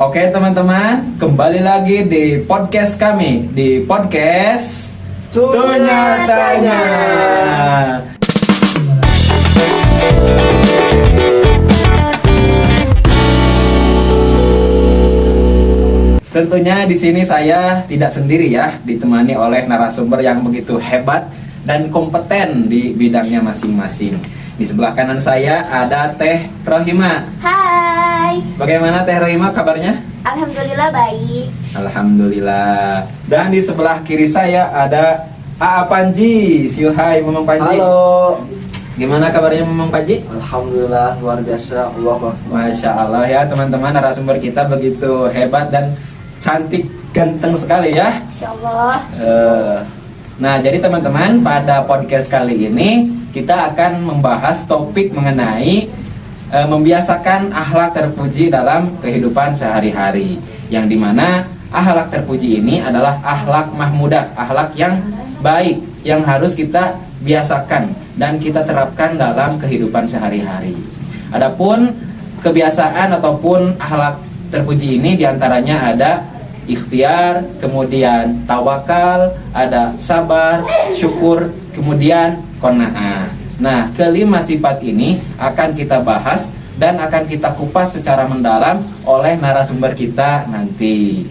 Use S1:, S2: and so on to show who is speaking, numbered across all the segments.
S1: Oke teman-teman, kembali lagi di podcast kami, di podcast Tunya Tanya. Tentunya di sini saya tidak sendiri ya, ditemani oleh narasumber yang begitu hebat dan kompeten di bidangnya masing-masing. Di sebelah kanan saya ada Teh Rohima.
S2: Hai.
S1: Bagaimana Teh Rohima kabarnya?
S2: Alhamdulillah baik.
S1: Alhamdulillah. Dan di sebelah kiri saya ada A.A. Panji. Hai Memang Panji.
S3: Halo.
S1: Gimana kabarnya Memang Panji?
S3: Alhamdulillah luar biasa.
S1: Masya Allah ya teman-teman, narasumber kita begitu hebat dan cantik, ganteng sekali ya.
S2: Insyaallah.
S1: Nah jadi teman-teman, pada podcast kali ini kita akan membahas topik mengenai membiasakan akhlak terpuji dalam kehidupan sehari-hari, yang dimana akhlak terpuji ini adalah akhlak mahmudah, akhlak yang baik yang harus kita biasakan dan kita terapkan dalam kehidupan sehari-hari. Adapun kebiasaan ataupun akhlak terpuji ini diantaranya ada ikhtiar, kemudian tawakal, ada sabar, syukur, kemudian qanaah. Nah, kelima sifat ini akan kita bahas dan akan kita kupas secara mendalam oleh narasumber kita nanti.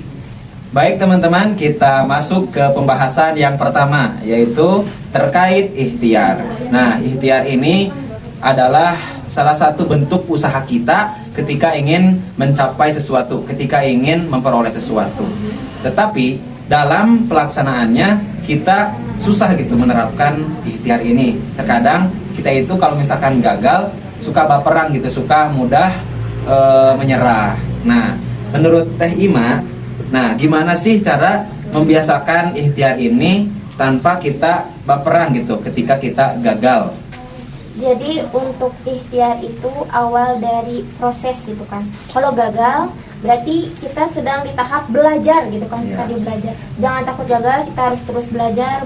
S1: Baik teman-teman, kita masuk ke pembahasan yang pertama, yaitu terkait ikhtiar. Nah, ikhtiar ini adalah salah satu bentuk usaha kita ketika ingin mencapai sesuatu, ketika ingin memperoleh sesuatu. Tetapi dalam pelaksanaannya kita susah gitu menerapkan ikhtiar ini. Terkadang kita itu kalau misalkan gagal suka baperan gitu, suka mudah menyerah. Nah, menurut Teh Ima, nah gimana sih cara membiasakan ikhtiar ini tanpa kita baperan gitu ketika kita gagal?
S2: Jadi untuk ikhtiar itu awal dari proses gitu kan. Kalau gagal berarti kita sedang di tahap belajar gitu kan,
S1: Ya.
S2: tadi belajar. Jangan takut gagal, kita harus terus belajar.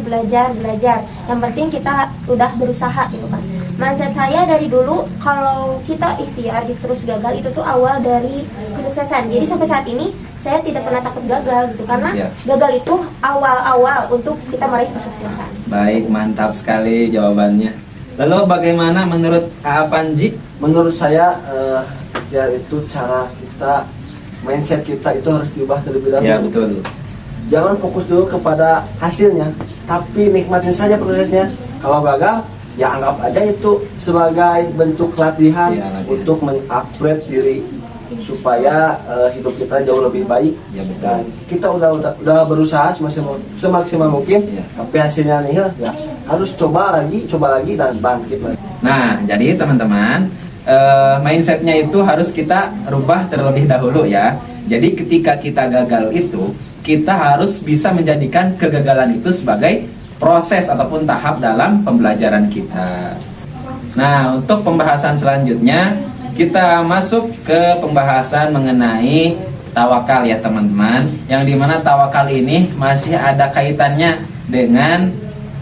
S2: Yang penting kita udah berusaha gitu kan. Mindset saya dari dulu kalau kita ikhtiar terus gagal itu tuh awal dari kesuksesan. Jadi sampai saat ini saya tidak pernah takut gagal gitu, karena
S1: Ya.
S2: gagal itu awal-awal untuk kita meraih kesuksesan.
S1: Baik, mantap sekali jawabannya. Lalu bagaimana menurut A.A. Panji?
S3: Menurut saya ikhtiar itu cara kita, mindset kita itu harus diubah terlebih dahulu.
S1: Ya betul.
S3: Jangan fokus dulu kepada hasilnya, tapi nikmatin saja prosesnya. Kalau gagal, ya anggap aja itu sebagai bentuk latihan,
S1: Ya, latihan.
S3: untuk mengupgrade diri supaya hidup kita jauh lebih baik.
S1: Ya, betul.
S3: Dan kita udah berusaha semaksimal mungkin,
S1: Ya.
S3: tapi hasilnya nihil, ya harus coba lagi dan bangkit lagi.
S1: Nah, jadi teman-teman, mindsetnya itu harus kita rubah terlebih dahulu ya. Jadi ketika kita gagal itu, kita harus bisa menjadikan kegagalan itu sebagai proses ataupun tahap dalam pembelajaran kita. Nah, untuk pembahasan selanjutnya, kita masuk ke pembahasan mengenai tawakal ya teman-teman. Yang dimana tawakal ini masih ada kaitannya dengan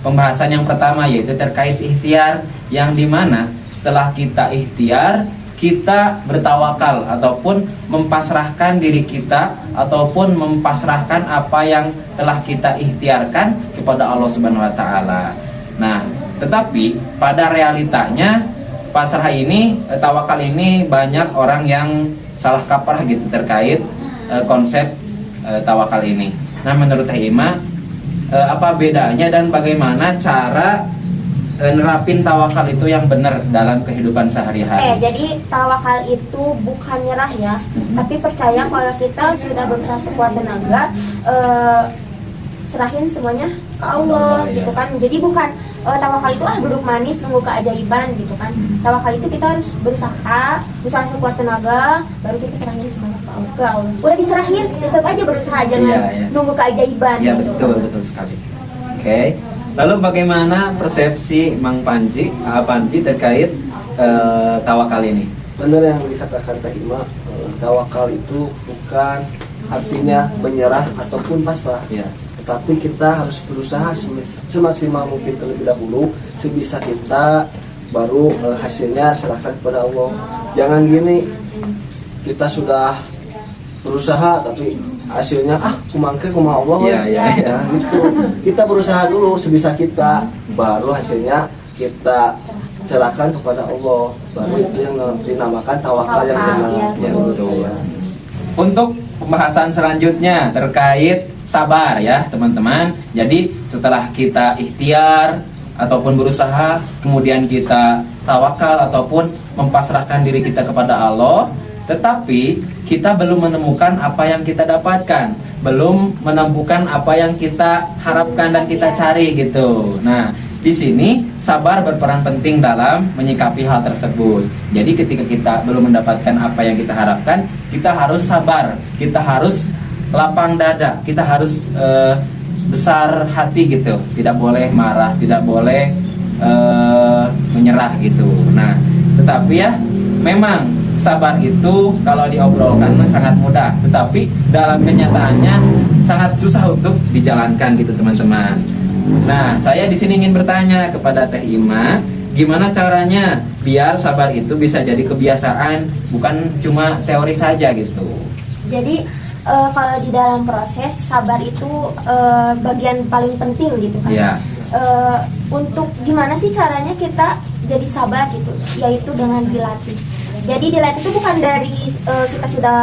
S1: pembahasan yang pertama, yaitu terkait ikhtiar, yang dimana setelah kita ikhtiar, kita bertawakal ataupun mempasrahkan diri kita ataupun mempasrahkan apa yang telah kita ikhtiarkan kepada Allah Subhanahu wa taala. Nah, tetapi pada realitanya pasrah ini, tawakal ini banyak orang yang salah kaprah gitu terkait konsep tawakal ini. Nah, menurut Teh Ima, apa bedanya dan bagaimana cara nerapin tawakal itu yang benar dalam kehidupan sehari-hari?
S2: Jadi tawakal itu bukan nyerah ya, tapi percaya kalau kita sudah berusaha sekuat tenaga, serahin semuanya ke Allah
S1: Ya.
S2: gitu kan. Jadi bukan tawakal itu duduk manis nunggu keajaiban gitu kan. Tawakal itu kita harus berusaha sekuat tenaga, baru kita serahin semuanya ke Allah. Udah diserahin, tetap aja berusaha, jangan
S1: Iya.
S2: nunggu keajaiban
S1: Ya
S2: gitu.
S1: betul sekali. Oke. Lalu bagaimana persepsi Mang Panji, A.A. Panji terkait tawakal ini?
S3: Benar yang dikatakan Teh Ima, tawakal itu bukan artinya menyerah ataupun pasrah.
S1: Ya.
S3: Tetapi kita harus berusaha semaksimal mungkin terlebih dahulu, sebisa kita, baru hasilnya serahkan kepada Allah. Jangan gini, kita sudah berusaha tapi hasilnya kumaha Allah
S1: Iya, iya, iya.
S3: ya gitu. Kita berusaha dulu sebisa kita, baru hasilnya kita serahkan kepada Allah, baru itu yang dinamakan tawakal yang
S2: Tawakal,
S3: benar.
S2: iya.
S1: Ya, betul. Untuk pembahasan selanjutnya terkait sabar ya teman-teman. Jadi setelah kita ikhtiar ataupun berusaha, kemudian kita tawakal ataupun mempasrahkan diri kita kepada Allah, tetapi kita belum menemukan apa yang kita dapatkan, belum menemukan apa yang kita harapkan dan kita cari gitu. Nah, di sini sabar berperan penting dalam menyikapi hal tersebut. Jadi ketika kita belum mendapatkan apa yang kita harapkan, kita harus sabar, kita harus lapang dada, kita harus besar hati gitu, tidak boleh marah, tidak boleh menyerah gitu. Nah, tetapi ya memang sabar itu kalau diobrolkan sangat mudah, tetapi dalam kenyataannya sangat susah untuk dijalankan gitu teman-teman. Nah, saya di sini ingin bertanya kepada Teh Ima, gimana caranya biar sabar itu bisa jadi kebiasaan, bukan cuma teori saja gitu.
S2: Jadi kalau di dalam proses sabar itu bagian paling penting gitu kan.
S1: Iya.
S2: Untuk gimana sih caranya kita jadi sabar gitu, yaitu dengan dilatih. Jadi dilatih itu bukan dari kita sudah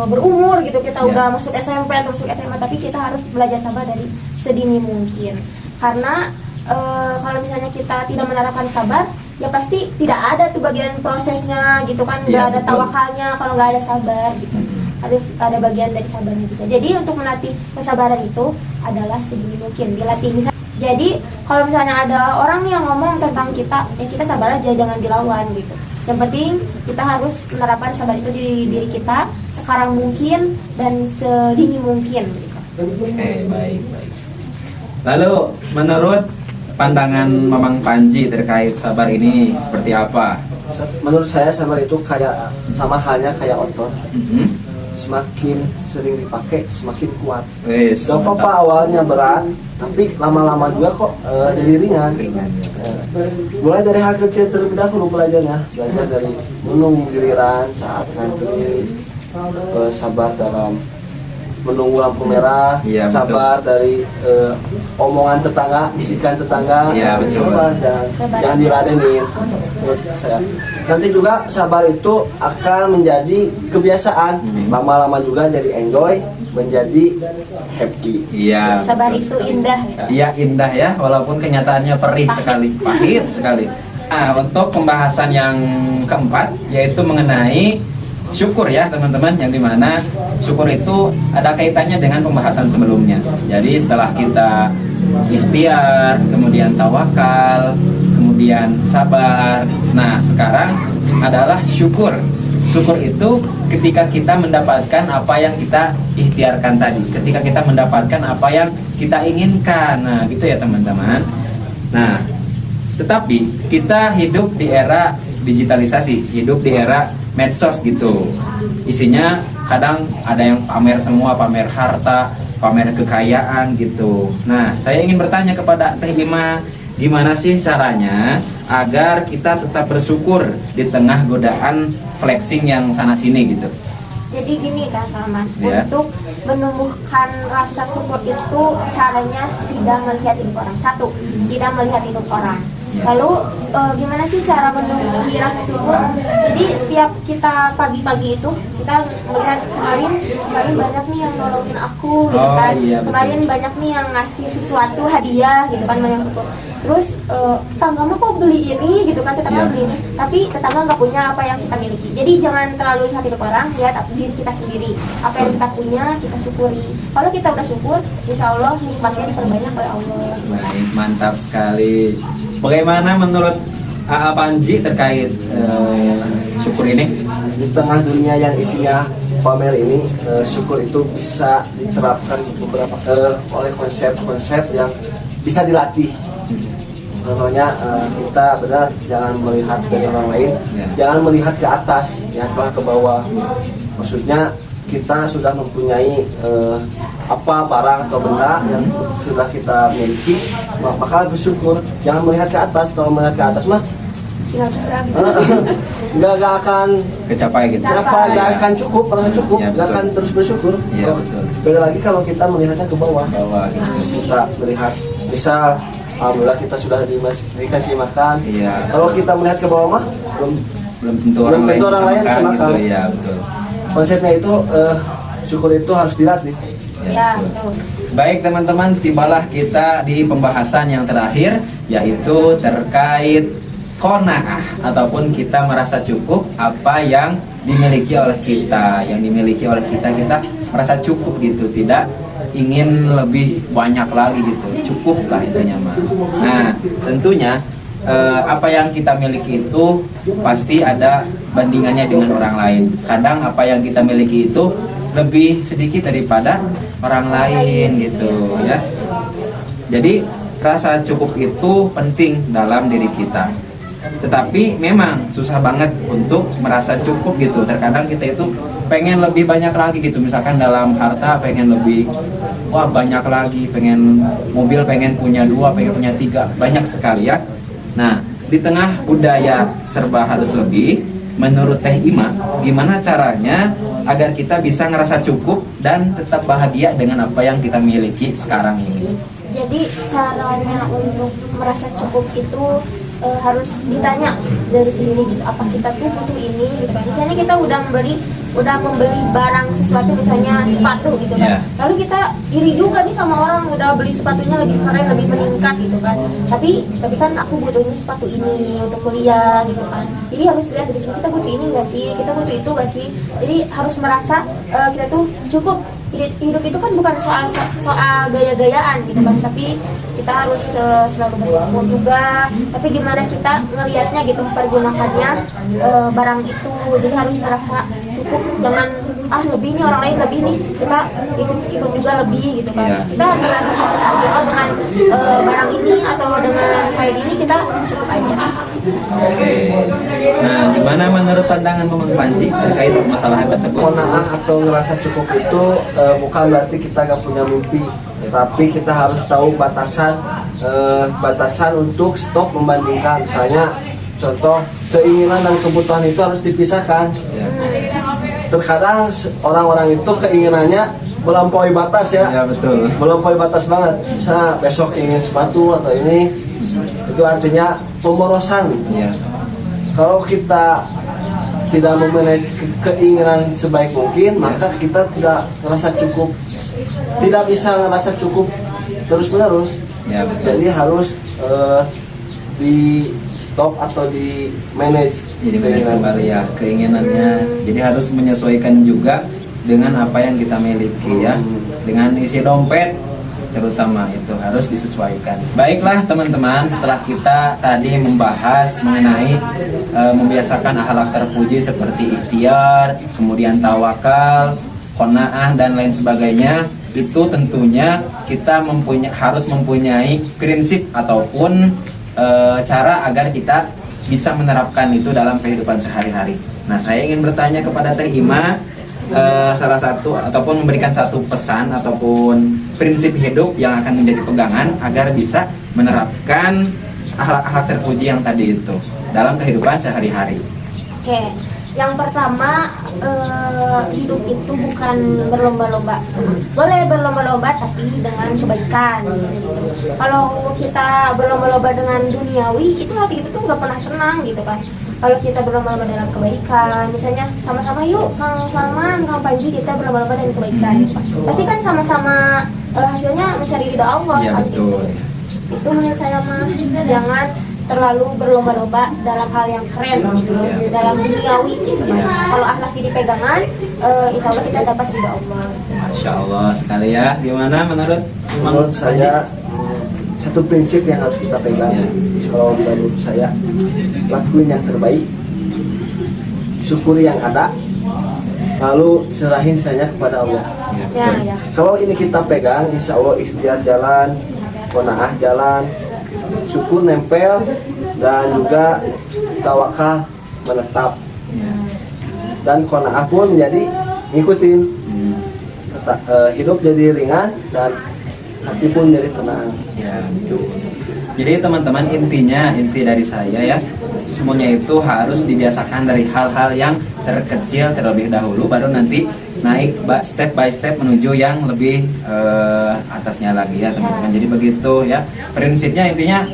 S2: berumur gitu, kita
S1: Ya.
S2: udah masuk SMP atau masuk SMA, tapi kita harus belajar sabar dari sedini mungkin. Karena kalau misalnya kita tidak menerapkan sabar, ya pasti tidak ada tuh bagian prosesnya gitu kan, nggak
S1: Ya,
S2: ada
S1: betul.
S2: tawakalnya kalau nggak ada sabar gitu. Harus ada bagian dari sabarnya juga. Jadi untuk melatih kesabaran itu adalah sedini mungkin dilatih. Jadi kalau misalnya ada orang yang ngomong tentang kita, ya kita sabar aja, jangan dilawan gitu. Yang penting kita harus menerapkan sabar itu di diri kita sekarang mungkin dan sedini mungkin gitu.
S1: Oke, baik. Lalu menurut pandangan Mamang Panji terkait sabar ini seperti apa?
S3: Menurut saya sabar itu kayak sama halnya kayak otot, semakin sering dipakai semakin kuat.
S1: Wes,
S3: Gak apa-apa
S1: mantap.
S3: awalnya berat, tapi lama-lama juga kok jadi ringan.
S1: Ringan, ya.
S3: Mulai dari hal kecil terlebih dahulu belajar dari menunggu giliran saat ngantri, sabar dalam menunggu lampu merah,
S1: Iya,
S3: sabar dari omongan tetangga, bisikan tetangga,
S1: Iya, betul.
S3: sabar dan jangan diladenin. Menurut saya. Nanti juga sabar itu akan menjadi kebiasaan, lama-lama juga jadi enjoy, menjadi happy.
S1: Iya.
S2: Sabar
S1: betul
S2: itu
S1: sekali.
S2: indah.
S1: Iya, indah ya, walaupun kenyataannya perih sekali, pahit sekali. Nah, untuk pembahasan yang keempat yaitu mengenai syukur ya teman-teman, yang dimana syukur itu ada kaitannya dengan pembahasan sebelumnya. Jadi setelah kita ikhtiar, kemudian tawakal, kemudian sabar, nah sekarang adalah syukur. Syukur itu ketika kita mendapatkan apa yang kita ikhtiarkan tadi, ketika kita mendapatkan apa yang kita inginkan. Nah gitu ya teman-teman. Nah tetapi kita hidup di era digitalisasi, hidup di era medsos gitu. Isinya kadang ada yang pamer semua, pamer harta, pamer kekayaan gitu. Nah, saya ingin bertanya kepada Teh Ima, gimana sih caranya agar kita tetap bersyukur di tengah godaan flexing yang sana sini gitu.
S2: Jadi gini Kak Salman,
S1: Ya.
S2: untuk menumbuhkan rasa syukur itu caranya tidak melihat hidup orang. Satu, tidak melihat hidup orang. Lalu gimana sih cara menumbuhi rasa syukur? Jadi setiap kita pagi-pagi itu kita melihat kemarin banyak nih yang nolongin aku gitu
S1: Oh,
S2: kan.
S1: iya, betul.
S2: Kemarin banyak nih yang ngasih sesuatu hadiah gitu kan, banyak syukur. Terus tetangga mah kok beli ini gitu kan, tetangga
S1: Iya.
S2: beli ini, tapi tetangga nggak punya apa yang kita miliki. Jadi jangan terlalu lihat hidup orang, lihat diri kita sendiri. Apa yang kita punya kita syukuri. Kalau kita udah syukur, insya Allah nikmatnya diperbanyak oleh Allah.
S1: Baik, mantap sekali. Bagaimana menurut AA Panji terkait syukur ini?
S3: Di tengah dunia yang isinya pamer ini, syukur itu bisa diterapkan beberapa oleh konsep-konsep yang bisa dilatih. Contohnya kita benar jangan melihat dari orang lain,
S1: Ya.
S3: jangan melihat ke atas, lihatlah ke bawah. Maksudnya kita sudah mempunyai apa barang atau benda yang sudah kita miliki, maka bersyukur. Jangan melihat ke atas. Kalau melihat ke atas mah
S2: Singapura gitu.
S3: nggak akan
S1: Kecapai gitu.
S3: nggak
S1: Iya.
S3: akan cukup, pernah cukup,
S1: Iya,
S3: nggak
S1: betul.
S3: akan terus bersyukur.
S1: Iya, betul.
S3: Beda lagi kalau kita melihatnya ke bawah.
S1: Bawah gitu.
S3: Kita melihat, misal, alhamdulillah kita sudah dikasih makan.
S1: Iya.
S3: Kalau kita melihat ke bawah mah,
S1: Belum tentu
S3: Belum tentu orang lain
S1: bisa
S3: bisa
S1: makan gitu.
S3: makan.
S1: Iya, betul.
S3: konsepnya itu syukur itu harus dilatih.
S2: Ya, betul.
S1: Baik teman-teman, tibalah kita di pembahasan yang terakhir, yaitu terkait qanaah ataupun kita merasa cukup apa yang dimiliki oleh kita. Yang dimiliki oleh kita merasa cukup gitu, tidak ingin lebih banyak lagi gitu. Cukup lah intinya mah. Nah, tentunya apa yang kita miliki itu pasti ada bandingannya dengan orang lain. Kadang apa yang kita miliki itu lebih sedikit daripada orang lain gitu ya. Jadi rasa cukup itu penting dalam diri kita. Tetapi memang susah banget untuk merasa cukup gitu. Terkadang kita itu pengen lebih banyak lagi gitu. Misalkan dalam harta pengen lebih, wah banyak lagi, pengen mobil pengen punya 2, pengen punya 3, banyak sekali ya. Nah, di tengah budaya serba harus lebih, menurut Teh Ima, gimana caranya agar kita bisa ngerasa cukup dan tetap bahagia dengan apa yang kita miliki sekarang ini?
S2: Jadi caranya untuk merasa cukup itu harus ditanya dari sendiri gitu, apa kita tuh butuh ini gitu kan. Misalnya kita udah membeli barang sesuatu, misalnya sepatu gitu kan.
S1: Yeah.
S2: Lalu kita iri juga nih sama orang udah beli sepatunya lebih keren, lebih meningkat gitu kan. Tapi kan aku butuhnya sepatu ini untuk kuliah gitu kan. Jadi harus lihat dari sini, kita butuh ini enggak sih? Kita butuh itu enggak sih? Jadi harus merasa kita tuh cukup. Hidup itu kan bukan soal gaya-gayaan gitu kan, tapi kita harus selalu bersyukur juga. Tapi gimana kita ngelihatnya gitu, mempergunakannya barang itu. Jadi harus merasa cukup, jangan lebih nih, orang lain lebih nih, kita ikut juga lebih gitu kan.
S1: Iya.
S2: Kita harus merasa cukup aja, dengan barang ini atau dengan kayak ini kita cukup aja.
S1: Oke. Nah, gimana menurut pandangan Mamang Panji terkait masalah tersebut?
S3: Qanaah atau ngerasa cukup itu bukan berarti kita gak punya mimpi, tapi kita harus tahu batasan untuk stop membandingkan. Misalnya contoh, keinginan dan kebutuhan itu harus dipisahkan.
S1: Ya.
S3: Terkadang orang-orang itu keinginannya melampaui batas ya.
S1: Ya, betul.
S3: Melampaui batas banget. Misalnya besok ingin sepatu atau ini, itu artinya pemborosan.
S1: Ya.
S3: Kalau kita tidak memanage keinginan sebaik mungkin, maka kita tidak merasa cukup, tidak bisa merasa cukup terus-menerus.
S1: Ya, betul.
S3: Jadi harus di stop atau di manage.
S1: Jadi manage kembali ya keinginannya. Jadi harus menyesuaikan juga dengan apa yang kita miliki ya. Dengan isi dompet terutama itu harus disesuaikan. Baiklah teman-teman, setelah kita tadi membahas mengenai membiasakan akhlak terpuji seperti ikhtiar, kemudian tawakal, qanaah dan lain sebagainya, itu tentunya kita harus mempunyai prinsip ataupun cara agar kita bisa menerapkan itu dalam kehidupan sehari-hari. Nah, saya ingin bertanya kepada Teh Ima, salah satu ataupun memberikan satu pesan ataupun prinsip hidup yang akan menjadi pegangan agar bisa menerapkan akhlak-akhlak terpuji yang tadi itu dalam kehidupan sehari-hari.
S2: Oke, yang pertama, hidup itu bukan berlomba-lomba. Boleh berlomba-lomba tapi dengan kebaikan. Gitu. Kalau kita berlomba-lomba dengan duniawi, itu hati itu tuh nggak pernah tenang gitu kan. Kalau kita berlomba-lomba dalam kebaikan, misalnya sama-sama yuk Kang Salman, Kang Panji, kita berlomba-lomba dengan kebaikan gitu kan. Pasti kan sama-sama hasilnya mencari ridha Allah
S1: Ya,
S2: kan,
S1: betul.
S2: gitu. Itu menurut saya mah, jangan terlalu berlomba-lomba dalam hal yang keren gitu, dalam duniawi gitu. Kalau akhlak jadi pegangan, insya Allah kita dapat ridha Allah.
S1: Masya Allah sekali ya. Gimana menurut
S3: saya satu prinsip yang harus kita pegang.
S1: Ya.
S3: Kalau menurut saya, lakuin yang terbaik, syukuri yang ada, lalu serahin saja kepada Allah.
S2: Ya.
S3: Kalau ini kita pegang, insya Allah ikhtiar jalan, qanaah jalan, syukur nempel, dan juga tawakal menetap. Dan qanaah pun menjadi ngikutin. Hidup jadi ringan dan hati pun jadi tenang.
S1: Ya, betul. Jadi teman-teman, inti dari saya ya, semuanya itu harus dibiasakan dari hal-hal yang terkecil terlebih dahulu, baru nanti naik step by step menuju yang lebih atasnya lagi ya teman-teman. Jadi begitu ya prinsipnya, intinya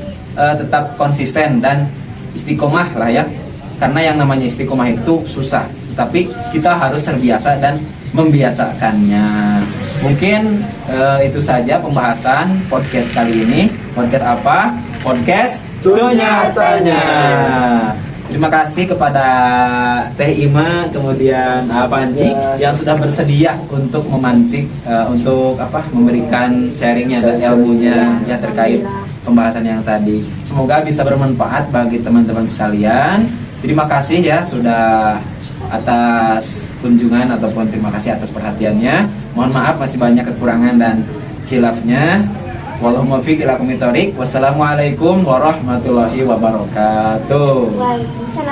S1: tetap konsisten dan istiqomah lah ya, karena yang namanya istiqomah itu susah, tapi kita harus terbiasa dan membiasakannya. Mungkin itu saja pembahasan podcast kali ini. Podcast apa? Podcast Tunya Tanya. Terima kasih kepada Teh Ima, kemudian Panji yang sudah bersedia untuk memantik, untuk memberikan sharingnya dan ilmunya ya terkait pembahasan yang tadi. Semoga bisa bermanfaat bagi teman-teman sekalian. Terima kasih ya sudah atas kunjungan ataupun terima kasih atas perhatiannya. Mohon maaf masih banyak kekurangan dan khilafnya. Wallahu muwaffiq ila aqwamit thoriq. Wassalamualaikum warahmatullahi wabarakatuh.
S2: Waalaikumsalam.